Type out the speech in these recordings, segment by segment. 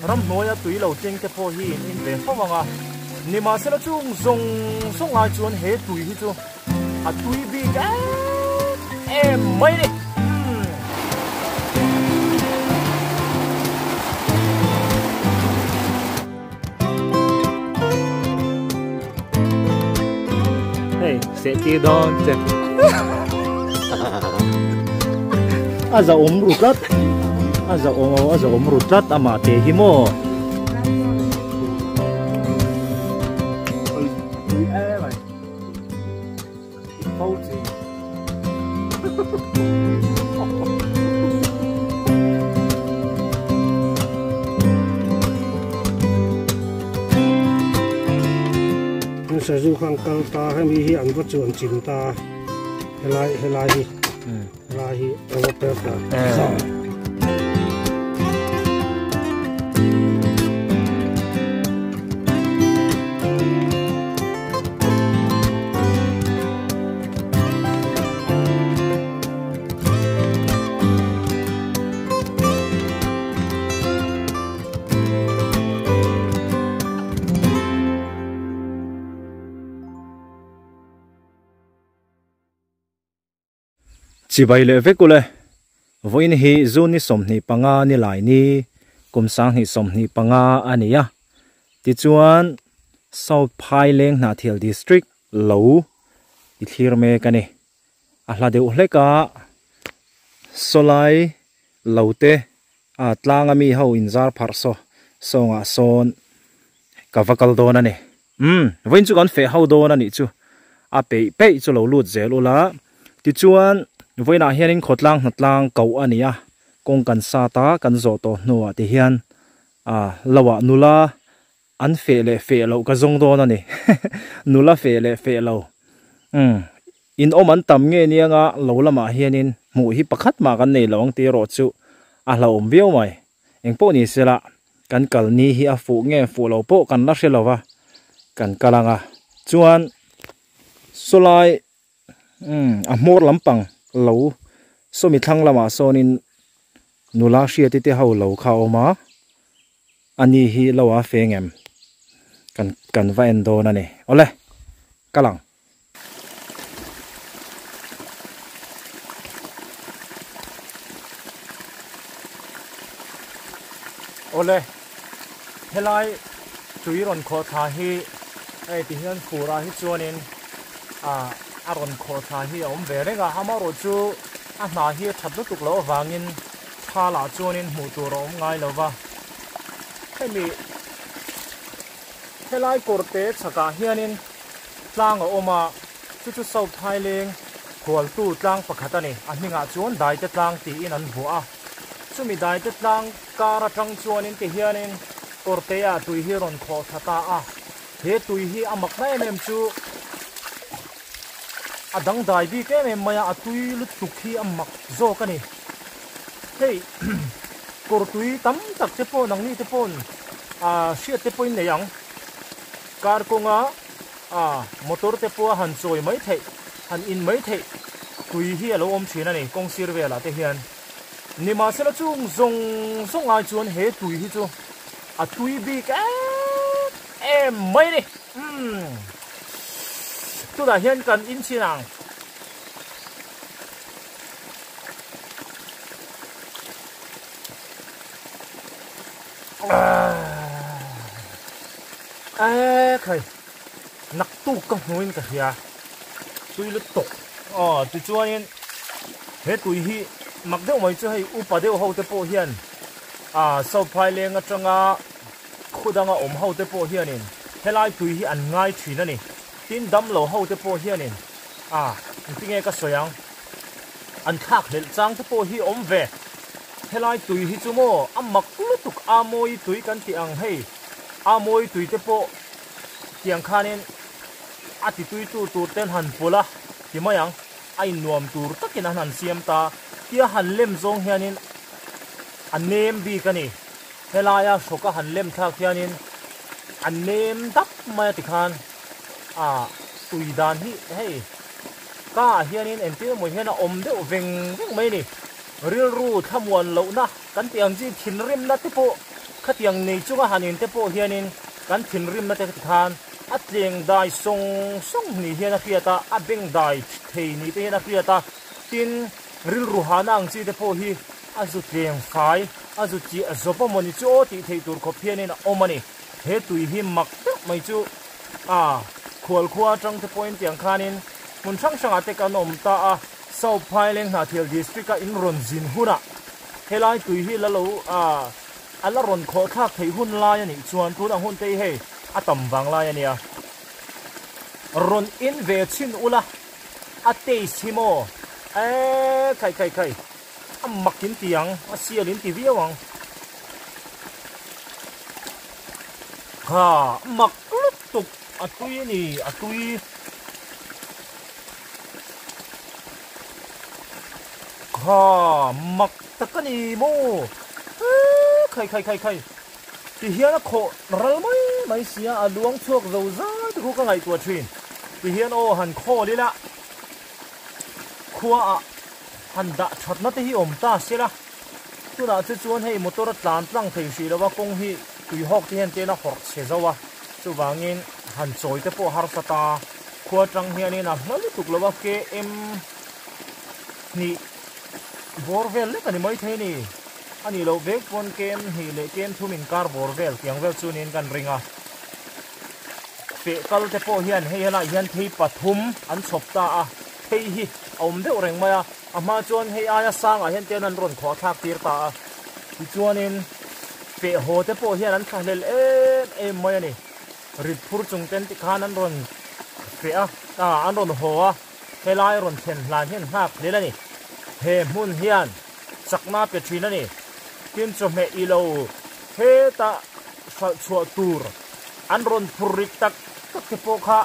ram noya tui lo ting te po hi in ve hawanga nima sela chung zong songa chuan he tui hi chu a tui bi ka em mai ni hey sẽ ti don che aza omrutat aza omrutat ama te hi mo sử dụng hàng cao ta hay mi hi ăn vật chuẩn chìm ta helai hi ở bên ta chỉ bay lệ vết cô lệ với ní hi zone ní som ní panga ní lại ní cùng sang ní som ní panga anh à tí chuan South Pailing na thial district lâu ít thir me cái này à là điều lệ cả solai lâu te à tlang ami hậu inzar parso songa son kavakal do na ne với chú con phê hậu do na ní chú à pe chú lâu lụt dễ luôn lá tí chuan với na hian khotlang hatlang kau ania kong kan sa ta kan zo to nuwa ti hian lawa nula an fe lo ka zong do na ni nula fe lo in oman tam nge ni anga lo lama hian in mu hi pakhat ma kan nei lawang ti ro chu a hlom viau mai engpo ni sela kan kal ni hi a fu nge fu lo po kan la hrelowa kan kalanga chuan solai a mor lampang lâu so mi thang lama sonin nula shia ti te ho lo kha oma ani hi lawa fengem kan va endo na ne ole kalang ole helai chuiron kho tha hi ai ti hian fura hi chuanin aron kho tha hi om ve renga hamaro chu a hna hi thatlu tuk lo wangin thala chuanin hmu tur om ngai lova hemi helai korte chaka hianin tlang oma chu sau thailing khwal tu tlang pakhatani a hninga chuan dai te tlang ti in an bua chumi dai te tlang kara tang chuanin ti hianin korte a tui hi ron kho thata a he tui hi amak na em chu adang dai bi ke me maya atui lu tukhi amak zo kani hey kor tui tam tak te po nang ni te pon shia te point le yang kar ko nga motor te po han choi mai thei han in mai thei tui hi alo om thina ni kong sir vela te hian nima sela chung zong ai chuan he tui hi chu atui bi ke em mai ni tu da hian kan in chinang khơi nặc tu công nuôi cả kia tui lứt tục tui chuan in he tui hi mặc đeo mấy chứ hay upa đeo hậu te po hian sau phai leng atanga khudanga om hậu te po hian in helai tui hi an ngai thina ni tin dam lo hậu te po hian in tinge ka soyang an khak hel chang te po hi om ve helai tui hi chu mo amak lutuk amoi tui kan ti ang hei amoi tui te po tiang khanin ati tui tu ten han pula ti mayang ai nuam tur takin han siam ta tia han lem zong hianin an nem bi kani helaya shoka han lem thak hianin an nem dak mai ti khan tui dan hi hei ka hianin enti mo hiana om de veng mai ni ril ru thamwan lo na kan tiang ji thin rim na te po khát tiếng này chúng ta nhìn thấy bộ hiền kan thin rim na te khan a tleng dai song song ni hian a fiata a beng dai thei ni te na fiata tin ril ruhana ang chi te po hi a zu tleng fai a zu chi a zopa moni chu ti thei tur kho phian in omani he tui hi mak tak mai chu a khwal khwa tang te point tiang khanin mun sang sang ate kan om ta a sau phai leng na thil district a in ron jin huna helai tui hi la lo a ala ron kho thak thei hun lai ani chuan tu ang hun te he atam wang lai ani a ron in ve chin ula ate simo kai makin tiang a sialin ti viawang ha mak lutuk atui ni atui ha mak takani mo khai thì hiền nó khổ rơi mấy xía à luống chuộc dầu ra thì cũng có ngày tuổi truyền thì hiền ô hẳn khổ đi lạ khua hẳn đã chặt nó thì ổn ta xí la tôi đã chơi chuan hay một tô tàn tăng thành xí đó và công hi tùy học thì hiền tên nó học sẽ dâu à tôi vàng in hẳn chối tới bộ har sata khua trăng hiền nên là nó liên tục là bao kê em nị borvel đấy cái này mới thấy nè anh lâu vek pon kem hi le kem thu min kar borvel tiang vel chunin kan ringa pe kal te po hian hei la hian thei pathum an chhop ta a thei hi om de reng maya ama chuan hei aya sang a hian ten an ron kho thak tir ta a ti chuanin pe ho te po hian an thlel em mai ani rit phur chung ten ti khan an ron pe a an ron ho a helai ron then lan hian hak le la ni he mun hian sakna pe thina ni tin cho mẹ ilo he ta chua tur an ron purik tak tak ke po kha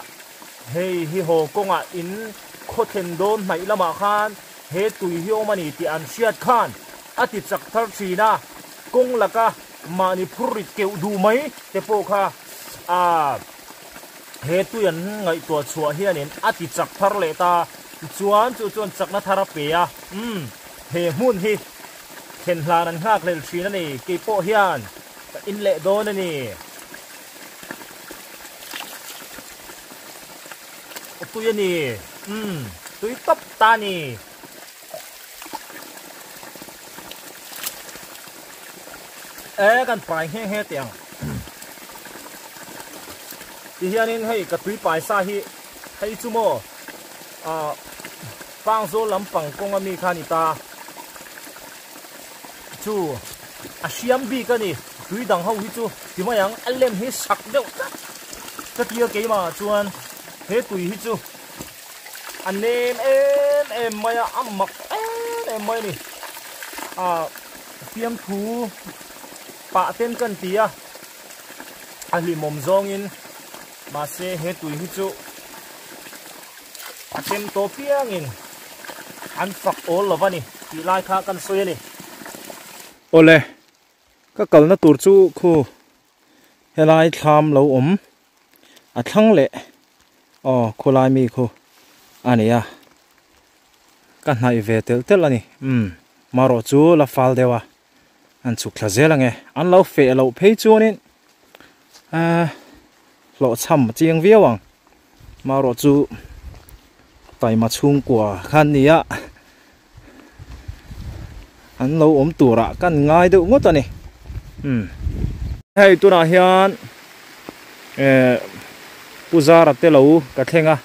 hei hi ho konga in khothen don mai lama khan he tui hi omani ti an siat khan ati chak thar thina kong laka mani purik ke du mai te po kha a he tu yan ngai to chua hianin ati chak thar le ta chuan chak na thara pe a he mun hiเห็นลานันหักเลยชีนั่นนี่กีโปฮิอันอินเละโดนนี่ตัวยันนี่ตัวตับตานี่กันปลายแห่เตียงที่ยันนี่ให้กระตุ้ยปลายซาฮีให้จุโมฟังโซลำปังกงมีคานิตาchú à xiêm bi cái này túi đằng hậu hi chú thì mà yang anh lem hết sặc đâu cái kia cái mà chuan hết túi hi chú anh em mày ăn mặc em mày này tiêm thú bạ tên cần tía anh lì mồm rong in mà xe hết túi hi chú tên tổ piang in anh phật ổn là vậy này thì lại khá cần xuôi này ole ka kalna tur chu khu helai thlam lo a thlang le khulai mi khu ania ka nai ve tel ani maro chu la fal dewa an chu khla zel ange an lo fe lo phei chuanin lo cham chiang viawang maro chu tai ma chung kwa khan nia anh lâu ốm tủ ra căn ngay được ngót này hay tu na hiền puja ra te lâu cả theng à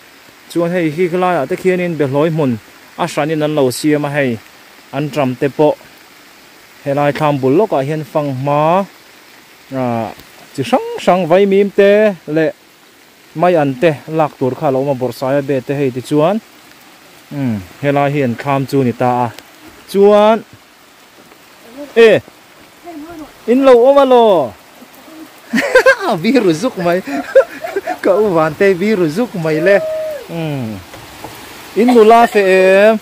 chuan hay khi khai à te khian in be loi mun a san in an lo sia ma hay an tram te po helai tham bul lo ka hian phang ma chi sang vai mim te le mai an te lak tur kha lo ma bor sa be te hay ti chuan helai hian kham chu ni ta chuan in lâu ôm alo virus giúp mày cậu ván tay virus giúp mày lên in lula phải em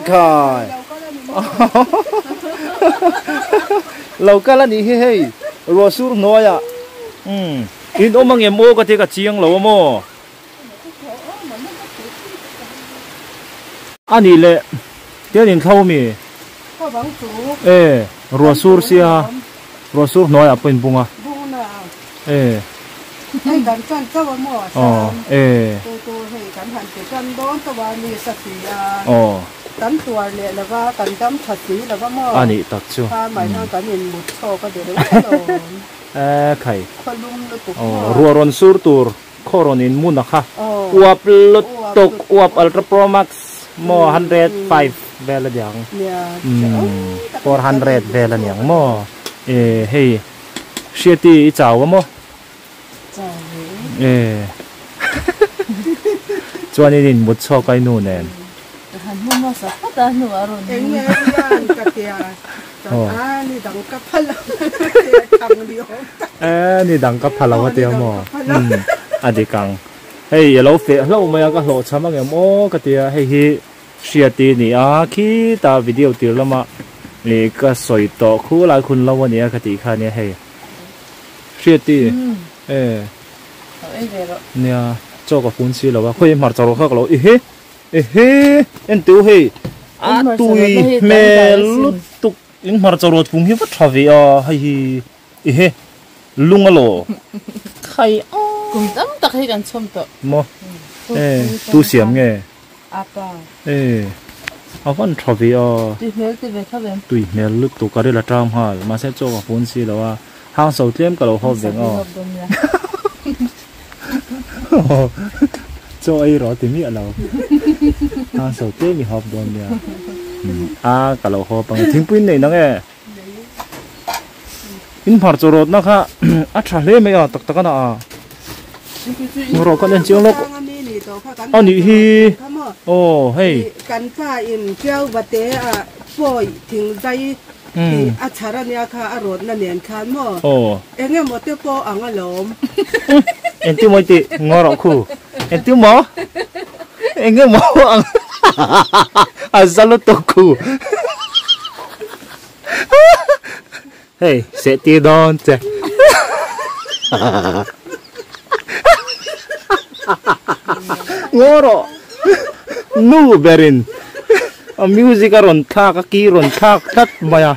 kai lâu cả là ní hey rồi sur nói à in ôm mang em ô cái cái chiang lâu mo anh đi lệ cái nhìn thâu mi có bóng chú rùa sur xia rùa sur nói à bên bunga bung nào hay cảnh chân cho vào mỏ tôi hay cảnh hẳn cái chân đó cho vào mi sạch thì cảnh tuổi này là va cảnh cắm thật tí là va mỏ anh ấy thật chưa mày đang cảnh nhìn một số cái điều đó khay con lung nó tụt rùa ron sur tour Coronin muna ka. Uap lutok, uap Ultra Pro Max mo 105 vela diyang. 400 vela niyang mo. Hey, siya ti itawa mo. Chuanin mo cho kay nunen. Mo mo sa pata no aron. Yan katia. Ni dang kapala. Ni dang kapala wa ti mo. Adikang hey yellow fe hello maya ka lo chama nge mo katia hey hi siati ni a khi ta video tir lama le ka soi to khu la khun law ni a kati kha ni hey siati nia cho ka phun si lo wa khoi mar charo kha lo he en tu hey a tui me lutuk in mar charo phung hi wa thavi a hi he lunga lo khai cùng tấm tắc hay gần xôm tọ mo tu xiêm nghe apa à vẫn thọ vì tùy mèo lúc tụ cái là trang hà mà sẽ cho vào phun xí là hàng sầu tiêm cái lỗ hộp vậy cho ấy rồi thì miệng là hàng sầu tiêm thì hộp đồn nha cái lỗ hộp bằng tiếng pin này nó nghe in phật cho rồi nó ha trả lấy mấy tắc tắc nó rồi con lên chiếu lốc anh hi hey cảnh pha in treo vật tế phơi thình dây thì chả ra kha rồi là nền khan mà em nghe một tiêu po ăn lồm em tiêu mấy tị ngon rồi khu em tiêu mỏ em nghe mỏ ăn sao nó to khu hey sẽ tiêu đòn chứ ngoro nu berin music aron tha ka ki ron tha that maya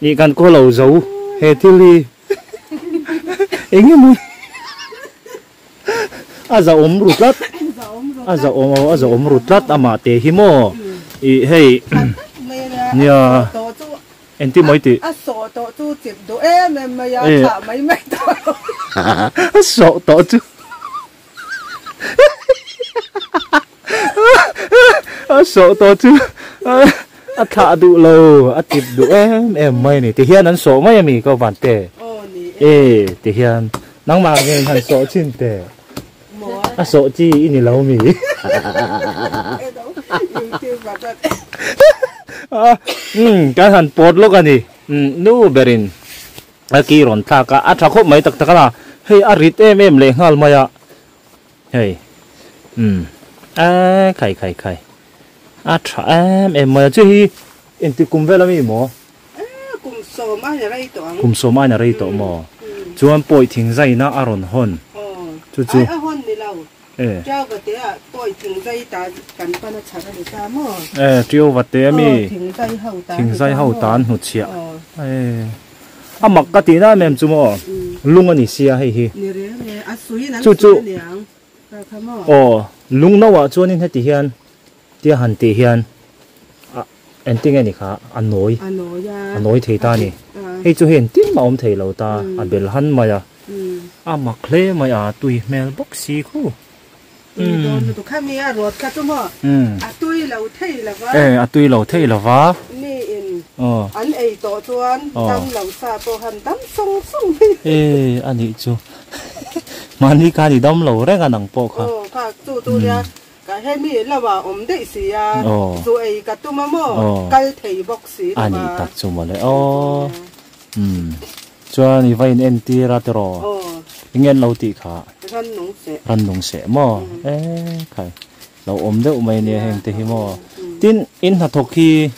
ni kan ko lo zo he tili engi mu aza rutlat aza rutlat ama te himo I hey nya enti moi ti so to tu chip do em ya tha mai mai to so to tu sợ to chứ thả đủ lâu chụp đủ em mày này thì hiện anh sợ mấy em có bản tệ thì hiện nắng mà nghe hắn sợ chín tệ sợ chi ini lâu mì cái hắn bột lúc anh đi nu berin kia ron thà cả thà khóc mấy tắc tắc là hey arit em lên hal maya hey khai thà em mà chứ em thì cùng về làm gì mò cùng sớm ai nhà đây tổ mò chú anh bồi thình dây na aron hon chú hon đi lâu treo vật tế bồi thình dây ta cần con nó chả được ta mò treo vật tế mi thình dây hậu tán hụt chĩa mặc cái tí na em chú mò lung anh xia hay hi chú lung nào à chú anh hết tí hiền tia hàn tí hiền anh tiếng này khá anh nói thì ta nè hay chú hiền tiếng mà ông thầy lâu ta anh biết hắn mà à mặc lê mà tùy mailbox xí khu tụi khai mi ruột cả tụi mò tùy lâu thầy là vá mi in anh ấy tổ chuan đâm lâu xa bộ hành đâm sung anh ấy chú mà đi cái gì đâm lâu đấy cái nằng bộ khá cả tụi ya cái hay mi là bảo đấy xí tụi ấy cả tụi mò cái thầy bóc xí anh ấy đặt chú mà đấy cho như vậy nên ti ra rồi nghe lâu tị khá rắn nung sẽ mò cái lâu đấy mày nè hàng tị mò tin in hạt thóc khi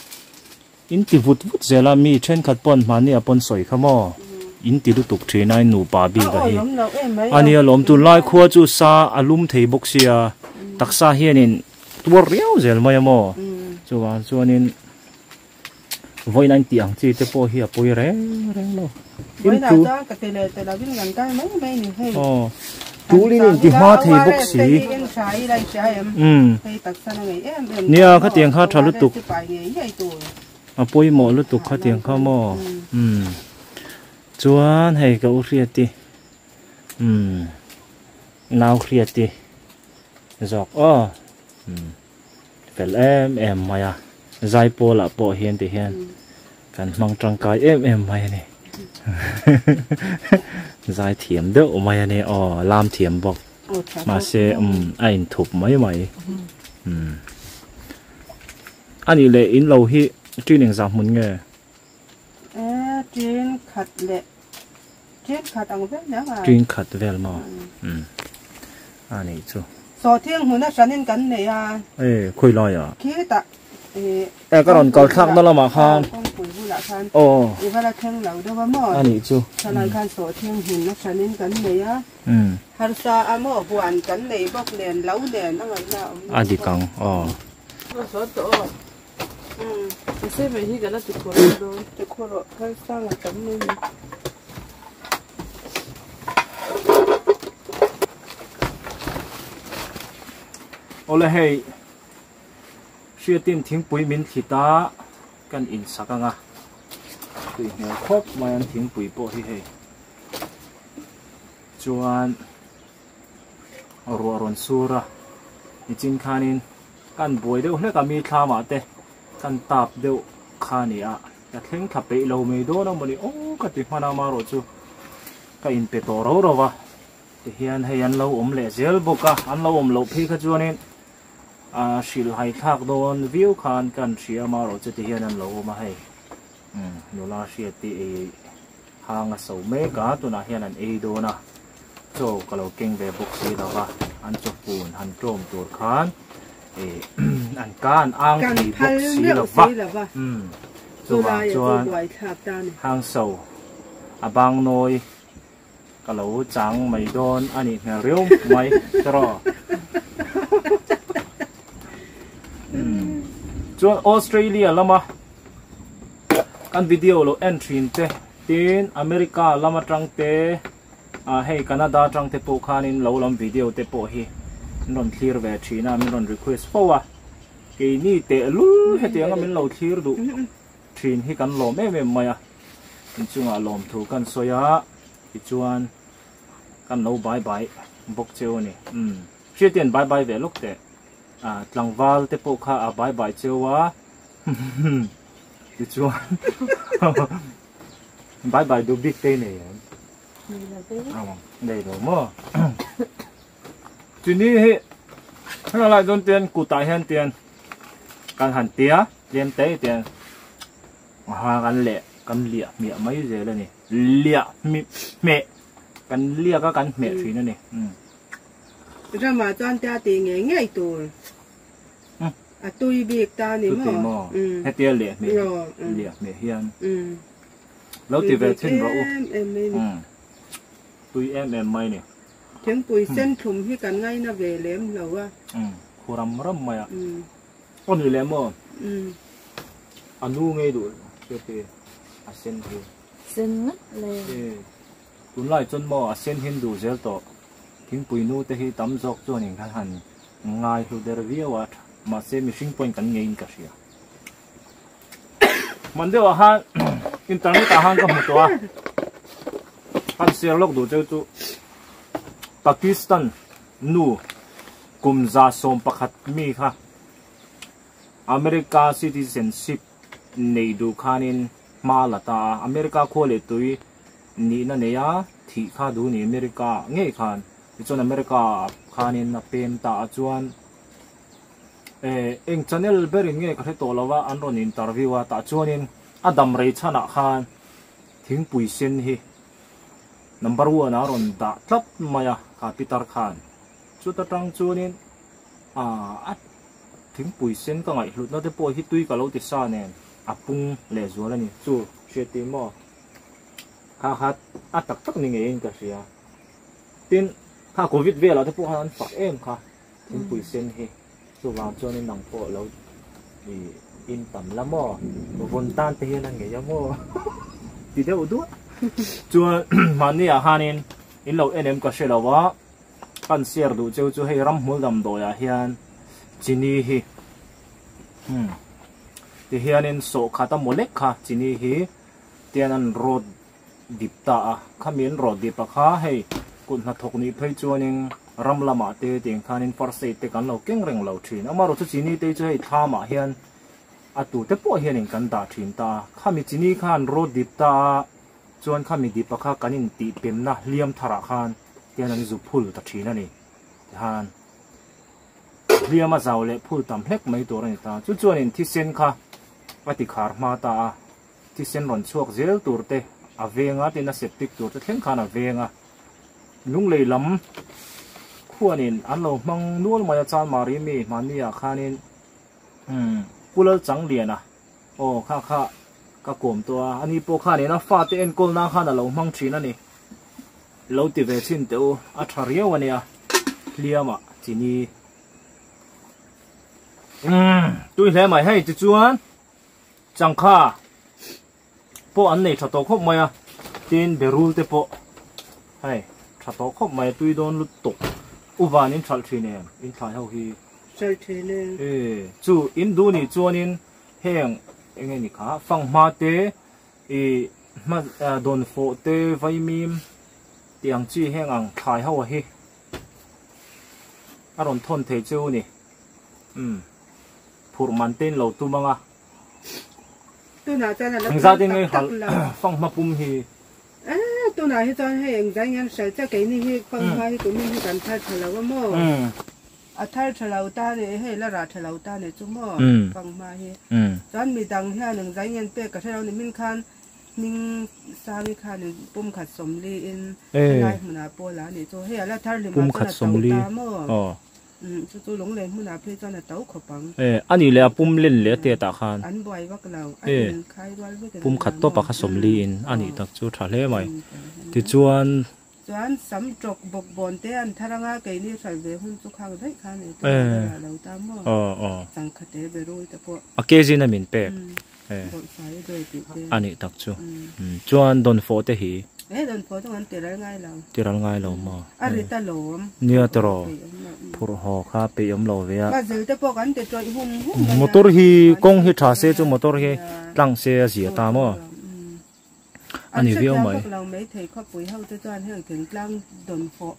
in ti vút giờ là mi trên khát pon mà nè pon sỏi khá mò in ti tục trên này nụ bà bi cái anh ấy lom tu lai khua chu sa alum thầy bốc xia tắc sa hiền in tua réo giờ mày mò cho nên voi nan tiang chi te po hi a poi re lo với là cho cái tele là viên gần cái mấy mấy này hay tu li ni ti ma thei bok si nia kha tiang kha thalu tuk a poi mo lu tuk kha tiang kha mo chuan hei ka u ria ti nau ria ti zok fel em maya zai po la po hian ti hian kan mang tangkai em mai ni zai thiam de o mai ni lam thiam bok ma se ain thup mai ani le in lo hi training zam mun nge train khat le train khat ang vel na train khat vel ma ani chu so thiang huna sanin kan ne ya khoi lo ya khi ta cái còn cầu thang đó là mà khan cái là thang lâu đó mà anh ấy chú cho nên khan số thang hình nó sẽ nên cắn này á hắn sa amo buồn cắn này bóc đèn lâu đèn nó gọi là anh đi căng số tổ cái xe về hi cái là tự khổ rồi cái sang là cắn lên ole hey xưa tin tiếng bụi min thì ta cần in sắc nga tụi nhỏ khóc mà ăn tiếng bụi bộ hi hey chuan ruộng sura ni chính khanin cần bụi đâu hết cả mi tha mà te cần tap đâu khani à ya theng thape lo me do na mani cái ti mana ma ro chu ka in pe to ro wa ti hian hay an lo le zel boka an lo lo phi kha chuanin shil hai thak don view khan kan ria ma ro che ti hian an lo ma hai no la ria ti hang a so me ka tu na hian an do na cho ka lo keng ve box si da wa an cho pun han trom tur khan an kan ang ti box si la wa cho wa chuan hang so abang noi ka lo chang mai don ani na riu mai tro chuan Australia lama kan video lo entry te tin America lama tang te hey Canada tang te po khanin lo lam video te po hi non clear ve thina min ron request powa ke ni te lu he te nga min lo clear du thin hi kan lo me maya in chunga lom thu kan soya ti chuan kan lo bye bye bok cheu ni shitian bye bye ve lok te tlangwal te po kha bye bye chewa ti chuan bye bye do big te ne đây rồi mơ chuyện đi hệ nó lại dồn tiền cụ tại hiện tiền cần hẳn tía liên tế tiền hoa cần lẹ mẹ mấy giờ đây này lẹ mẹ cần lẹ các cần mẹ gì nữa này ra mà toàn ta tiền nghe ngay tuổi tôi biết ta này mà hết tiền lẹ mẹ hiền lâu thì về thiên rậu tui em mai nè tiếng bùi sen thùng hi cần ngay nó về lém lâu à khu râm mày à con người lém mà anh nu nghe đủ chưa thì sen thì sen ngất lẹ tuần lại chân mà sen hin đủ dễ to tiếng bùi nu thì hi tắm dọc cho những cái hành ngay thu der vía mà xem missing point cần nghe cả gì mình đều ha internet hàng cái một toa kan serlok do chu Pakistan nu kumza som pakhat mi kha America citizenship nei du khanin malata America khole tui ni na neya thi kha du ni America nge khan chon America khanin na pem ta chuan eng channel berin nge ka to lawa an ron interview ta chuanin adam rei chana khan thing pui sen hi number 1 aron da tlap maya ka Peter Khan chu ta tang chunin thing pui sen ka ngai hlut na te po hi tui ka lo ti sa nen apung le zuala ni chu sheti mo kha hat atak tak ni ngein ka sia tin kha covid ve la te po han fak em kha thing pui sen hi chu wa chuanin nang po lo in tầm lắm mò vốn tan thì hiện là nghề giống mò thì theo đuôi chua mà ni à hanin in lâu em có sẽ là vợ pan xer đủ châu hay ram hul đầm đồi à hiền chini hi thì hianin so khata molek kha chini hi tian an road dip ta khamin road dip kha hei kun na thok ni phei chuanin ram lama te ting khanin farse te kan lo keng reng lo thin amaro chu chini te chu hei tha ma hian atu te po hianin kan da thin ta khami chini khan road dip ta chuan khami dip kha kanin ti pem na liam thara khan tian an zu phul ta thin ani han liam a zaw le phul tam hlek mai tur ani ta chu chuanin thi sen kha ati khar ma ta thi sen ron chuak zel tur te avenga tin a septic tur te thleng khan avenga lung lei lam khuanin an lo mang nual maya chan mari mi mania khanin pulal chang liana o kha ka kom to ani po khani na fa te en kol na khana lo mang thina ni lo ti ve chin te o a tharia wania liama chini tui hle mai hei ti chuan chang kha po an nei thato khop maya tin berul te po hei thato khop mai tui don lut tok uvan in thal thine in thlai ho hi chơi thế nên chu in du ni chuanin heng enge ni kha fang ma te ma don fo te vai mim tiang chi heng ang thai ho hi aron thon the chu ni phur man ten lo tu manga tôi nói cho là gia đình người hal phong ma pum hi tôi nói cho hay anh giải nhân sẽ cho cái này phong hoa của mình cần thay thay lâu mà thay thay lâu ta này hay là ra thay lâu ta này chúng mà phong hoa hi cho mình đăng ha anh giải nhân pe cái thay lâu này mình khan mình sao mình khan này pum khát sôm li in này mình à po lá này cho hay là thay liền mà cho là tàu ta mà tôi lúng lên mình à pe cho là tàu khổ bằng anh ấy là pum lên lẽ tiệt ta khan anh bồi vác lâu anh khai đoán với cái pum khát to pa khát sôm li in anh ấy đặc chú thà lẽ mày thì chuan sắm trọc bọc bồn té anh thà nga cái này phải về hun chúc hàng đấy khăn này là lâu ta mà chẳng khát té về rồi ta po cái gì này mình pe anh ấy đặc chú chuan don pho te hi don pho tông anh tiệt ngay lâu mà anh đi ta lâu nia tro phur ho kha pe om lo ve ba giờ ta po anh tiệt rồi hum motor hi kong hi tha se chu motor hi tlang se zia ta mo anh ấy viết mày lâu mấy thầy khoa bùi hậu tôi cho anh hàng tiếng lang đồn phọ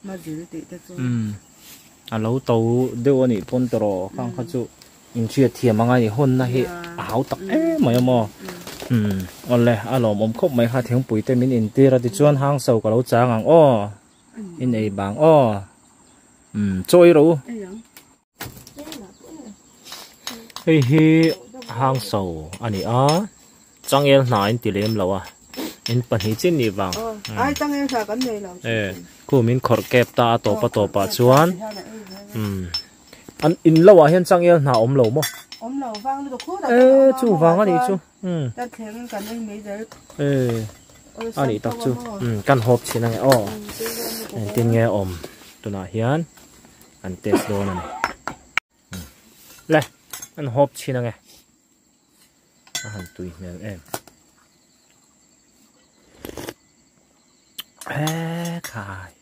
mà giữ để cho anh lâu tàu đều anh ấy pon tro khang khát chu in chia thiam mang anh hôn na hi áo tắc mày mo anh lẽ anh lo mồm khóc mày khát tiếng bùi tên mình in tira thì chuan hang sầu cả lâu chang ang in ấy bang trôi rồi hey hi hang sầu anh ấy chẳng em nói anh tìm lâu à anh bận hết trên đi vào ai chẳng em sao cái này lâu cô mình khor kẹp ta to pa chuan anh in lâu à hiện chẳng em nào lâu mà lâu vang được khô chú vang anh chú ta thấy cái này mấy giờ anh ấy tao chú căn hộp chỉ này tin nghe tụi nào hiện anh test đồ này lẹ anh hộp chỉ này anh tùy em khai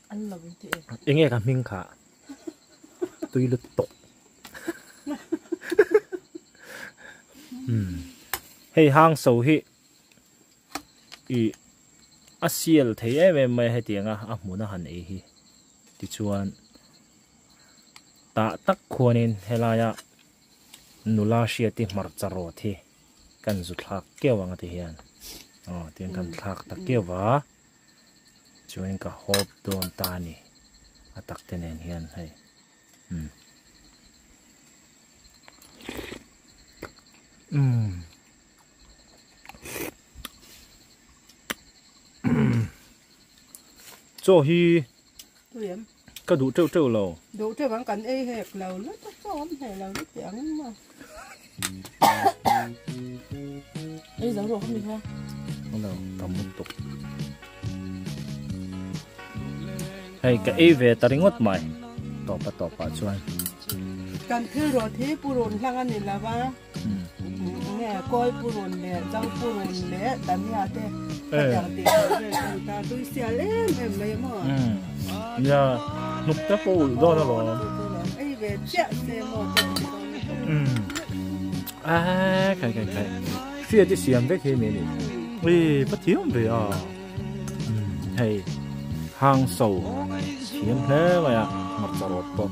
anh là bên chị anh nghe cả mình cả tùy lực tộc hey hang sầu hi asial thấy em mày hay tiếng muốn hẳn ấy hi thì chuan ta tắc khuanin helaya nula shia ti mar charo thi kan zu thak keu anga ti hian tiếng kan thak ta keu wa chuan ka hop don ta ni atak tenen hian hay cho hi cái đủ trâu lầu đủ trâu vẫn cần y hệt lầu nó chắc chắn hề lầu nó tiếng mà ấy giống rồi không được không đâu tầm một tục hay cái về ta đi ngót mày tổ pa chuanกันคือรถที่ปูรนทั้งอันนี้ละว่าเนี่ยก้อยปูรนเนี่ยเจ้าปูรนเนี่ยแต่ไม่อาจจะอย่างเดียวเลยตาดูเสียเล่นไม่หมดเนี่ยนุกตะปูโดนแล้วหรอไอ้เวเจ้าเสียหมดใครเสียที่เสียงไปแค่นี้นี่ปัดเที่ยวไปให้ห้างโซ่เสียงเพลงเลยมัดจรดปะ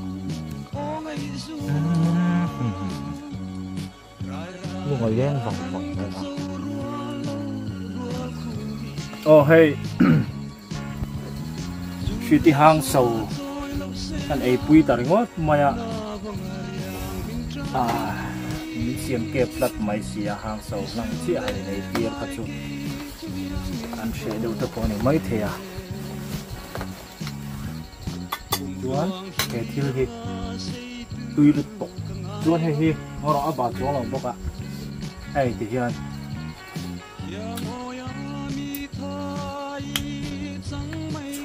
ลูกแย่งฝั่งเลยนะโอ้เฮ้ยชีที่ห้างโซ่อันไอ้ปุยตาริงวะมามีเสียงเก็บรัดไม่เสียห้างโซ่นั่งเชี่ยในเตียงกระชุบอันเชดดูตะโกนไม่เทียจวนแกที่เราตุยลุตกจวนให้เราเอาบาดจวนเราบอกอ่ะไอ้ที่ยัน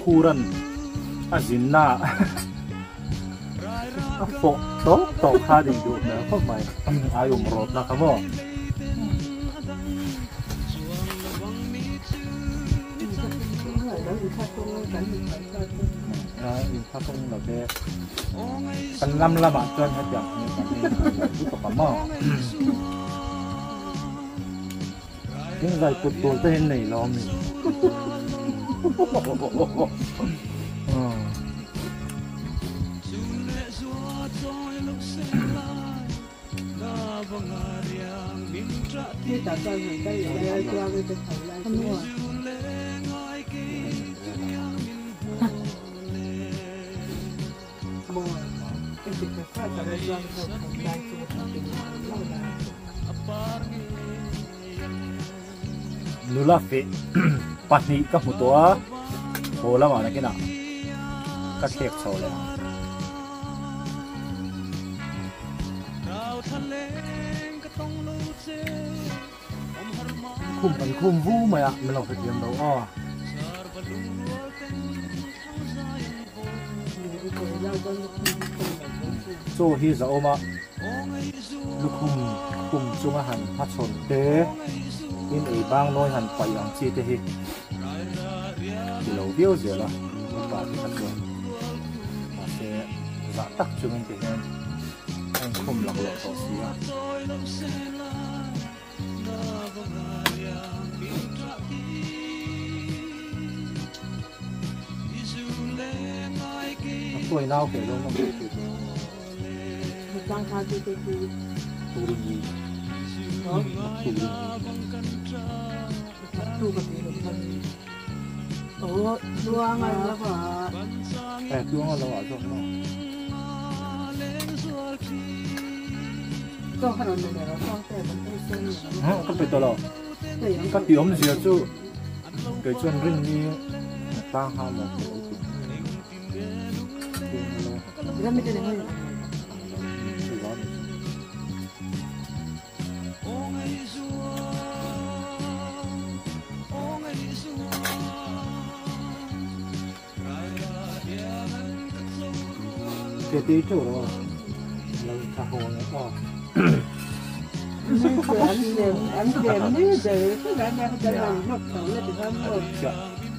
คูรันอาจินน่าปกโตคาดีดูนะเข้าไปอายุมรดนะครับว่าอินทักงเราเป็นกันลำละบาดจนให้จับนี่กันนี่รู้ตกกับหม้อนี่ใส่กุดตัวเต้นไหนล้อมนี่ที่ตัดใจเหมือนกันเลยตัวมันจะถ่ายลายทั้งหมดบ่เป็นสิ่งที่ข้าจะเรียนรู้จากการตัวทำเป็นเล่าได้ลูลาฟิปันนี้ก็หัวตัวโผล่แล้วนะกินอ่ะก็เช็คโชว์เลยคุมวู้ไหมอ่ะมันเราไปเตรียมเราอ้อโซ่ที่จะเอามาลูกคุมจุงอาหารพัดชนเตะอินไอบางน้อยหันไปอย่างชีเตะที่เราเบี้ยวเสียละมันบาดที่พัดชนมาเสียจะตักจุงเตะเนี่ยให้คุมหลักหลักต่อเสียตัวน่าเกลียดลงมาดูดูตั้งค่าที่จะดูตูริยีดูกับที่มันโอ้ดวงอะไรแล้วป่ะดวงอะไรวะจบเนาะก็ขนาดนั้นเราฟังแต่มันไม่เส้นก็เป็นตัวเราก็ตีอมเสียจู่เกิดจนเรื่องนี้ตั้งห้ามเลยแล้วไม่ได้เลยเสียตีจู่แล้วเราทำหัวแล้วก็anh đêmนี่เดี๋ยวก็ได้แม่เขาจะทำนกเขาเลยจะทำหมด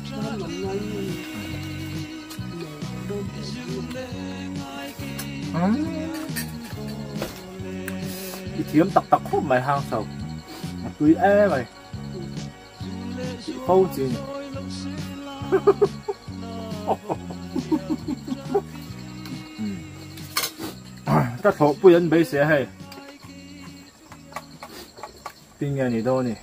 ทำหมดเลยอีเทียมตักคบไม่ห่างเสาตุยไปเฝ้าจริงถ้าถกปุยนไปเสียให้เป็นไงนี่โดนี่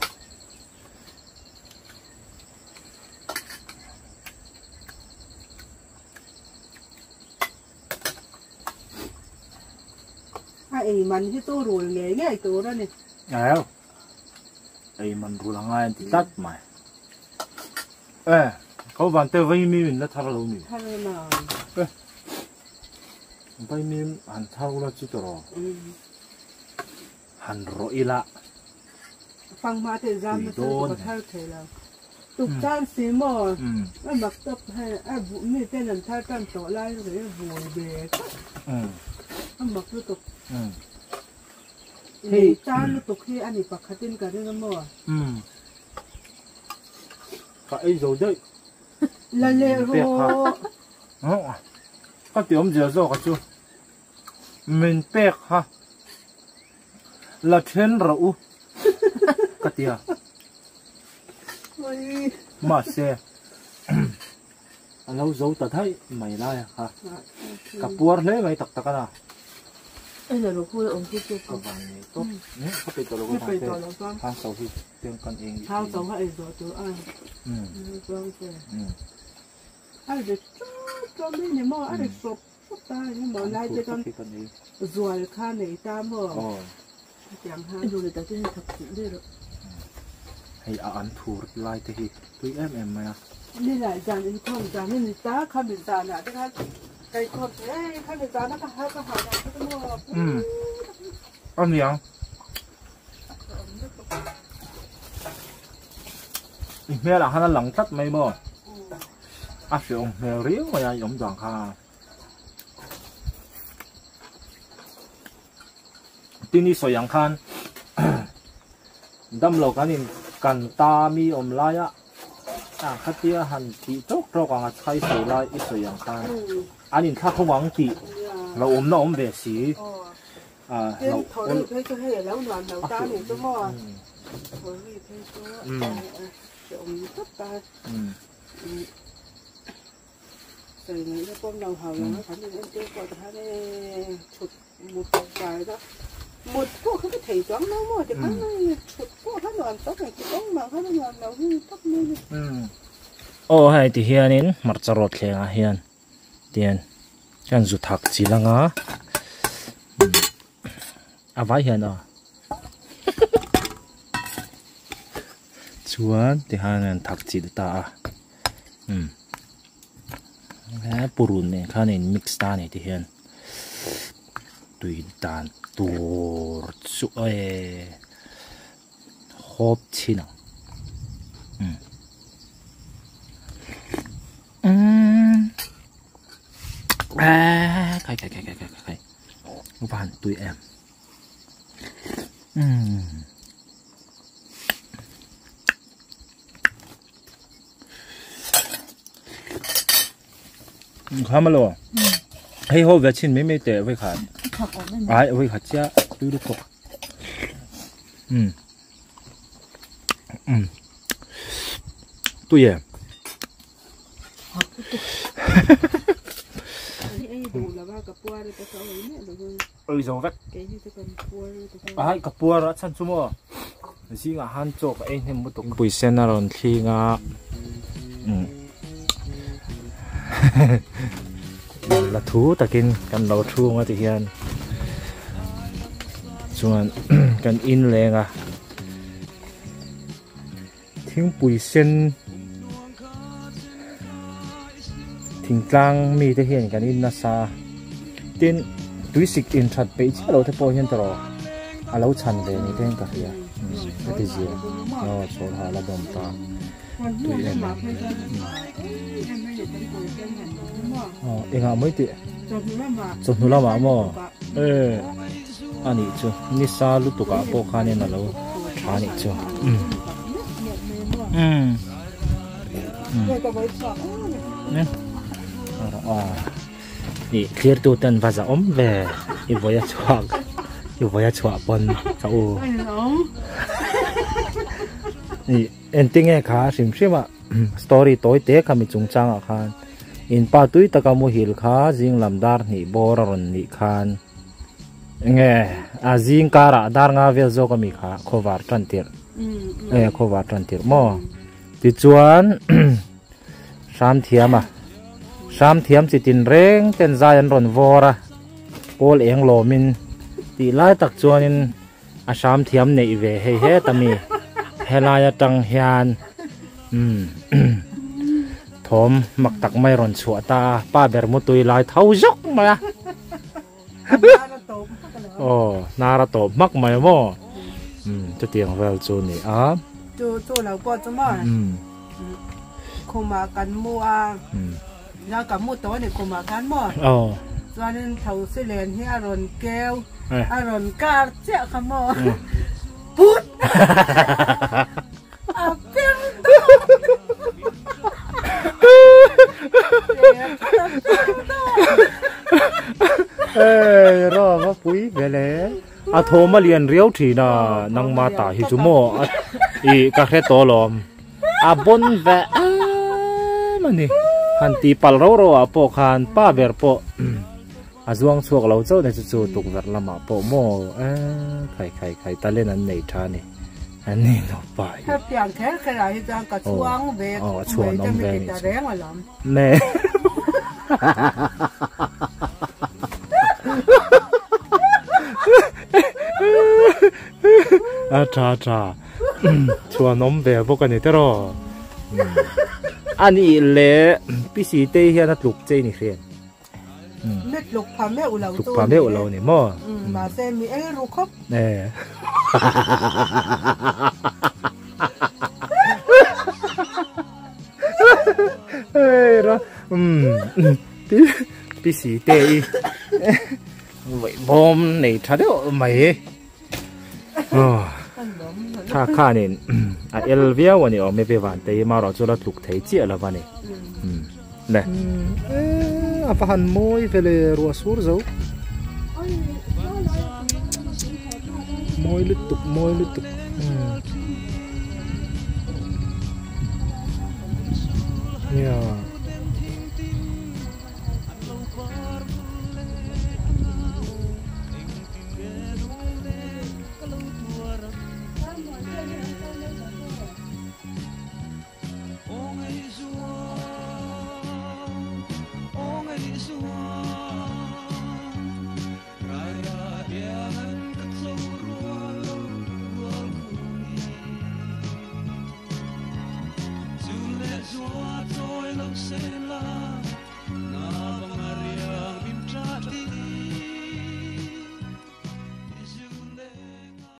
ไอ้มันที่ตู้รูเลยไงไอ้ตัวนั่นนี่แล้วไอ้มันรูละง่ายที่ตัดไหมเขาวันเตอร์ไม่มีมันแล้วทาร์ลมีทาร์ลมาไม่มีหันเท่าละจิตรอหันรออีละฟังมาเถอะจำมาตัวก็ทาร์เถอะแล้ว tục trang xí mò anh mặc tập hay anh vụ mi tên làm thay trang tổ lai rồi vùi về anh mặc nó tục thì trang nó tục khi anh đi bạc tin cả đấy mò phải rồi đấy là lệ rồi cái tiếng giờ rồi cái chú mình bẹt ha là thiên rượu cái tiếng mà xe lâu dấu ta thấy mày lại ha cặp buồn lấy mày tắc tắc à đây là đồ khui ông kia cái vàng này tốt cái bể tàu nó hàng sầu thì tiếng con eng hàng sầu hay rồi tôi ăn vâng thế anh được cho mình nhưng mà anh được sụp ta nhưng mà nay cho con rồi khăn này ta mà chẳng hạn rồi ta cái thật sự đây rồi hay ăn thua lại thì tụi em mày đi lại dàn đi con dàn nên ta khăn bị dàn à cái con thế khăn bị dàn nó có hai cái hạt cái mua ăn gì không mẹ là hắn lẳng tắt mày mà áp dụng mẹ riêng mà giống dạng ha tin đi soi yang khan đâm lộc anh cần ta mi lại á khát tia hành chỉ tốt cho quảng khai soi lại ít soi yang khan anh thắc không vắng chỉ là nó về xí lâu thôi thấy cái hệ lâu đoàn đầu ta này tôi mua rồi thấy tôi tất ta rồi những cái con đầu hầu nó phải nên chơi còn hai cái chụp một vài đó một cô không có thể choáng nó mà thì hắn chụp cô hắn làm tóc này chụp mà hắn làm đầu như tóc như hay thì hiện in mặt charot khe nga hian tiền kan zu thak chi langa vai hian chuan thì han thak chi ta purun này khan in mix ta này thì hiền tùy đàn tur chu hộp chi nào cái van tụi em khá mà lo hay hồ về chín mấy tệ với khát ai với khát cha tôi được không tôi em ơi rồi vắt ai cặp bùa ra chăn chung mà gì ngà han chọc anh em một tụng bùi sen rồi khi ngà là thú ta kinh cần đầu thu mà thì hiện chuan cần in lên à tiếng bùi sen thỉnh trang mi thể hiện cần in nasa tin túi xịt in chặt bể chứ đâu thể bỏ hiện rồi à lâu chăn về này tên cả kia cái gì nó chỗ họ là bom ta tụi em em mới tiệt chụp nó là mà anh ấy chứ nisa lúc tụi cả bộ khăn nên là lâu anh ấy chứ nèนี่เคลียร์ตัวตันภาษาอมเวอีวอยชวกปนเจ้านี่เอ็นติ้งเองค่ะสิมชิมะสตอรี่ตัวเตะคำมีจงจังอ่ะคันอินป้าตุ้ยตะกามูฮิลค่ะจิงลำดาร์นี่บอร์รอนนี่คันเงี้ยอาจิงการะดาร์งาเวลโซก็มีค่ะโควาร์ทันติร์โควาร์ทันติร์มอติจวนสามเทียมอ่ะสามเทียมสิตินเร่งเต้นใจอันรอนวอระโกลเองโลมินตีไล่ตักจวนินอาสามเทียมในเวเฮเฮตามีเฮลายตังเฮียนทอมมักตักไม่รอนชัวตาป้าเบรมุตุยลายเท้ายกมาโอ้นาระตบมักไม่ม่จะเตียงเวลจูนี่อ่ะจูเราปอดจะมั่ không mà cần mua ra cả mua tối này không mà cán mua cho nên thầu sẽ liền hay aron keo aron cá chẹt không mua bút rồi có quý về lẽ thô mà liền riêu thì là năng ma tả hi chú mò các cái to lòm bon về mà nè han ti pal ro po khan pa ver po zuang chuak lo chau ne chu tuk ver lama po mo khai ta lên an nei tha ni an nei no paiถ้าเปลี่ยนแค่ขนาดที่จะกระช่วงเบกจะไม่ติดแรงหรอแน่จ้าชัวนมแบบพวกกันนี่แต่รออันนี้เละพี่สีเตยเฮียนัดลูกเจนี่เรียนเม็ดลูกพาแม่อุลาลูกพาแม่อุลาเนี่ยมั้งมาเซมีไอ้ลูกครบเฮ้ยรอพี่สีเตยไว้บอมนี่ทัดเดียวไม่ถ้าข้าเนี่ยเอลเวียวันนี้ไม่ไปวันแต่มาเราจะรับลูกเทจิอะไรวันนี้เนี่ยapa han moi vele ruas urzo moi lutuk ya Say love.